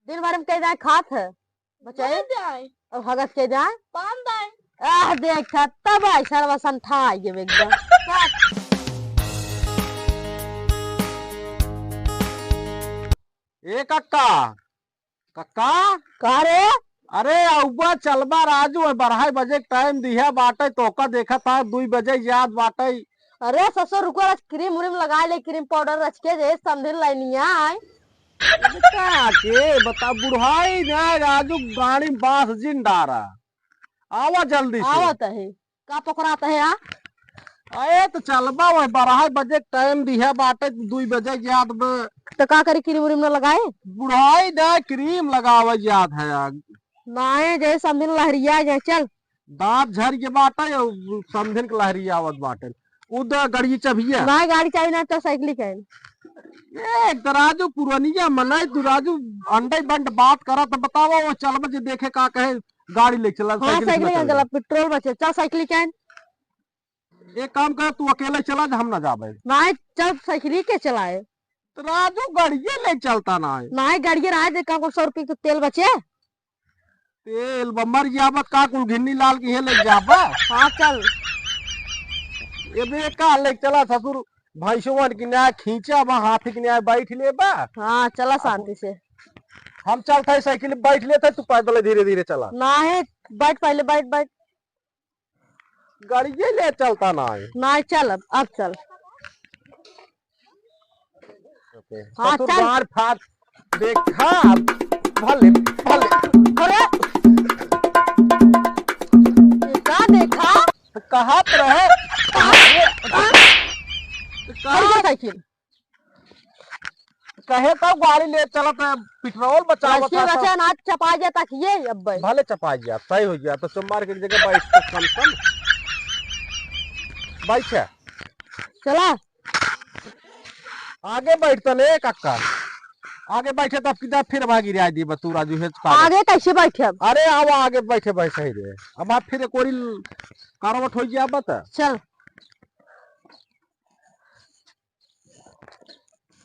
दिन भर में कई जाए खात है बचाए जाए और भगत के जाए पान दाए देख तब ऐसा वसन था ये एकदम ए कक्का कक्का कह रे अरे अब्बा चलबा राजू 2:30 बजे टाइम दिया बाटे तोका देखा था 2 बजे याद बाटे। अरे ससुर रुको रच क्रीम उरीम लगा ले क्रीम पाउडर रच के जे समझिन लाइनिया आए का के बता बुढ़ाई ना राजू गाड़ी बांस जिन डारा आवा जल्दी से आवत है का पकड़ाता है आ अरे तो चलबा वही 2:30 बजे टाइम दिया बाटे 2 बजे याद तो का करी क्रीम उरीम न लगाए बुढ़ाई ना क्रीम लगावे याद है यार नाए जे समझिन लहरिया जे चल दांत झर के बाटे समझन के लहरी आवत बाटे उद गड़ी चबिया नाए गाड़ी चाहिए ना तो साइकिल के ए तराजू पुरानिया मनाई तू राजू अंडे बंड बात करा तो बताओ वो चल बजे देखे का कहे गाड़ी ले चला हाँ साइकिल साइकिल से के चला पेट्रोल बचे चल साइकिल के एक काम कर तू अकेले चला हम ना जाबे नाए चल साइकिल के चलाए तराजू गाड़िए ले चलता ना है नाए गाड़ी रहा है का 100 रुपये तो तेल बचे तेल बमर जाबत का कुल घिन्नी लाल की है ले जाबा हाँ चल ये बे का ले चला ससुर भैंसवन की न्याय खींचा बा हाथी की न्याय बैठ ले बा हाँ चला शांति से हम चलते साइकिल बैठ लेते तू पैदल धीरे धीरे चला ना है बैठ पहले बैठ बैठ गाड़िए ले चलता ना है ना चल अब चल हाँ ससुर चल मार फाट देखा भले भले अरे ये का देखा कहा रहे कहाँ साइकिल कहे तो गाड़ी ले चलत है पेट्रोल बचावत रस्सी है रचा नाच चपा जाता कि ये अब भाई भले चपा गया सही हो गया तो सोमवार की जगह बैठ के कम कम बैठ चला आगे बैठता ने कक्का आगे बैठे तब किधर फिर भागी रहा दी बतू राजू है आगे कैसे बैठे अब अरे आओ आगे बैठे बैठ सही रे अब आप फिर कोई कारवट हो गया बता चल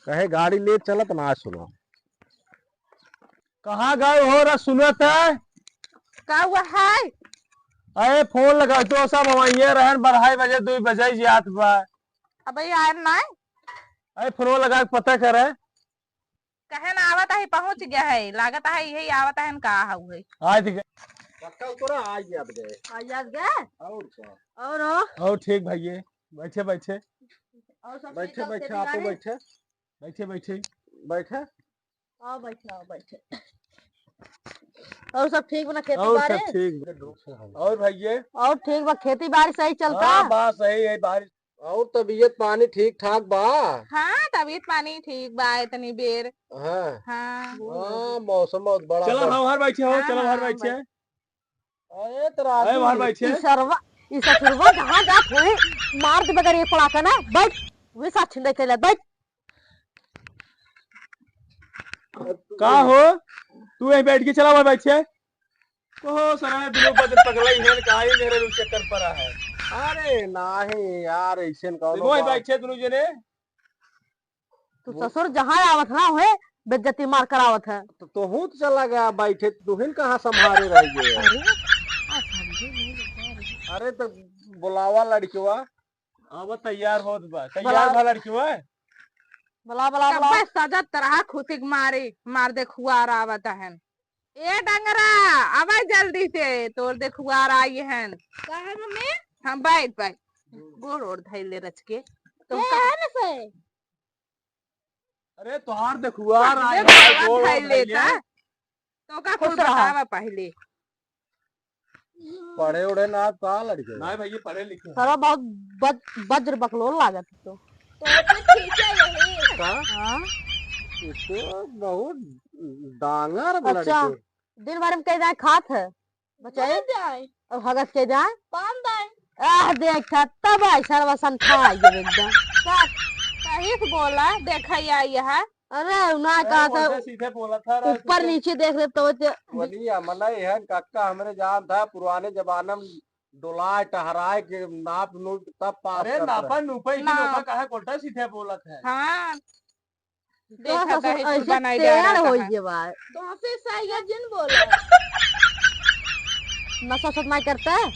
कहे गाड़ी ले चलत ना सुनो कहाँ गए हो रहा सुनत है का हुआ है अरे फोन लगा तो सब हमारे रहन 2:30 बजे 2 बजे याद बा अब यार ना अरे फोन लगा के पता करे कहे ना आवत है पहुंच गया है लागत है यही आवत है का हुए आज कक्का तोरा आज याद गए याद गए और क्या और ठीक भाई बैठे बैठे और सब बैठे बैठे आप बैठे बैठे बैठे बैठे आओ बैठे आओ बैठे और सब ठीक बना खेती और बाड़ी सब ठीक और भैया और ठीक बा खेती बाड़ी सही चलता हाँ बात सही है बारिश और तबीयत पानी ठीक ठाक बा हाँ तबीयत पानी ठीक बा इतनी बेर हाँ हाँ हाँ मौसम बहुत बड़ा चलो हम बाहर बैठे हो हाँ, चलो हाँ, बाहर हाँ, बैठे अरे तेरा अरे बाहर बैठे सरवा इस सरवा कहां जा थोड़े मार दे बगैर ये पड़ा का ना बैठ वे साथ छिंदे के ले बैठ कहाँ हो तू यहीं बैठ के चला हुआ बैठे तो सराय दिनों बदल पगला ही है कहा ही मेरे रूप चक्कर पड़ा है अरे नहीं यार ऐसे दोनों ही बैठे दोनों जने तू ससुर जहां आवत ना होए बेइज्जती मार कर आवत है तो तू तो चला गया बैठे तुहिन कहाँ संभाले रह गए अरे आ समझे नहीं बता अरे तो बुलावा लड़किवा अब तैयार हो बा बला- तैयार भा लड़की हुआ बला बला बला कब्बे सजा तरह खुतिक मारी मार दे खुआर आवत है ए डंगरा अब जल्दी से तोर दे खुआर आई है काहे मम्मी हम बैठ बैठ गोड़ ओढ़ धैले रच के तुम है ना से अरे तुहार देखुआर आए धैले था तो का कुल खुश रहा। बतावा पहले पढ़े उड़े ना का लड़के नहीं भैया पढ़े लिखे सरवा बहुत वज्र बकलोल लागत तो का हां तो बहुत डांगर अच्छा लड़के दिन भर में कई जाए खात है बचाए जाए और भगत के जाए पान दाए देख तब ऐसा वसन था ये एकदम सही से बोला देखा आई है अरे ना कहा था सीधे बोला था ऊपर नीचे देख ले तो वलिया मनई है काका हमरे जान था पुराने जमाने में डोलाए टहराए के नाप नूप तब पास अरे करत नापा रहे। नुपा ना। नौका कहा कोल्टा सीधे बोला था हाँ देखा था ऐसे बनाई टेढ़ जा हो रहा है। ये बात तो से सही जिन बोला नशा सत नहीं करता है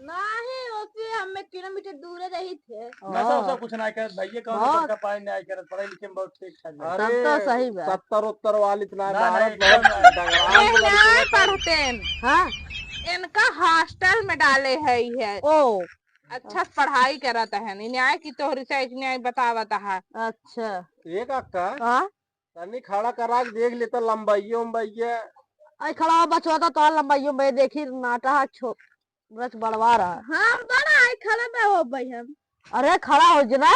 नहीं होती हमें किलोमीटर दूर रही थे नशा उसा कुछ ना कर भैया कौन हाँ। का पानी नहीं कर पढ़ाई लिखे में बहुत ठीक ठाक है। अरे तो सही बात। 70 वाली इतना ना, भारत नहीं, बहुत एकदम डंगरान ये को नहीं लड़के पढ़ते हैं, हाँ इनका हॉस्टल में डाले है ही है, ओ अच्छा से पढ़ाई करता है न्याय की तोहरी से न्याय बतावता है। अच्छा एक अक्का हाँ तनी खड़ा करा के देख लेता लंबाई उम्बाइये आई खड़ा हो बचवा तो लंबाइयों में देखी नाटा बस बढ़वा रहा है। हम बड़ा आई खड़े में हो भाई हम अरे खड़ा हो जना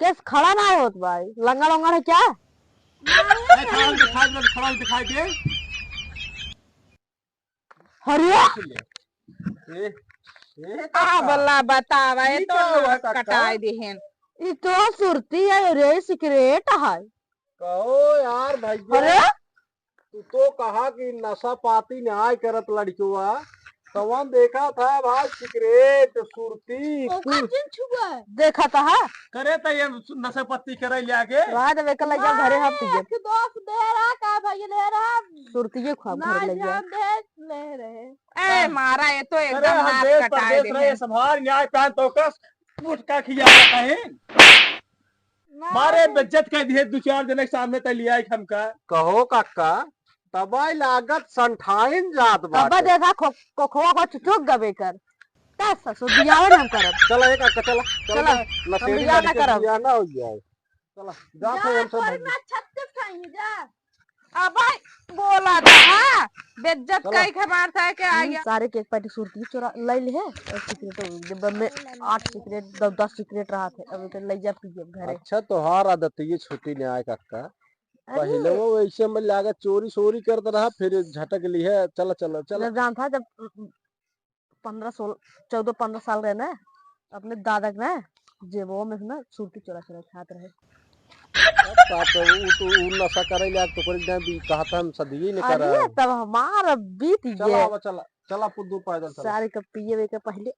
कैस खड़ा ना होत भाई लंगा लंगा है क्या नहीं, खड़ा दिखाई दे हरिया ए ए बल्ला बतावा ये ई तो क्या हुआ काका? कटाई दिहन। ये तो सुरती है रे सिगरेट है कहो यार भैया अरे तू तो कहा कि नशा पाती न्याय करत लड़किया तवन देखा था भाई सिगरेट सुरती ओका जिन छुआ देखा था है करे तो ये नशा पत्ती करे ले आके रात में कल जा घरे हम पीए एक दोस्त दे रहा का भाई ले रहा सुरती ये खा ना घर ले जा जान दे ले रहे ए मारा ये तो अरे एकदम हम हाथ देश कटाए परदेश रहे दिहन। संभाल न्याय प्राण तो कस पुटका खिया जाता है मारे बेज्जत कर दिए दो चार जने के सामने तो लिया है हमका कहो काका तबाई लागत संठाइन जात अब बाटे देखा खोखवा को चुचुक गबे कर ता ससुर बियाह ना हम करब चला एक अक्का चला चला, नशेड़ी बियाह ना लड़के करब। बियाह ना हो जाए चला जा तो हम और सब मैं छत पे खाएंगे जा अब बोला था हाँ, बेज्जत चलो। कई खबर था कि आ गया। सारे केक पार्टी सुरती चोरा ले ले है और सिगरेट डिब्बा में 8 सिगरेट 10 सिगरेट रहा थे अब तो ले जा पीए घरे अच्छा तोहार आदत है ये छोटी न्याय काका अरे, पहले वो वैसे में लागत चोरी सोरी करता रहा फिर झटक ली है चला चला चला जब जान था जब 14-15 साल रहे ना अपने दादा के ना जेबो में से ना सुरती चोरा चोरा खाते रहे तो नशा करे लायक तो कर दे भी कहता हम सदी नहीं कर अरे तब हमारा बीत चला गया अब चला चला पुद्दू पैदल चला सारे कब पिए वे के पहले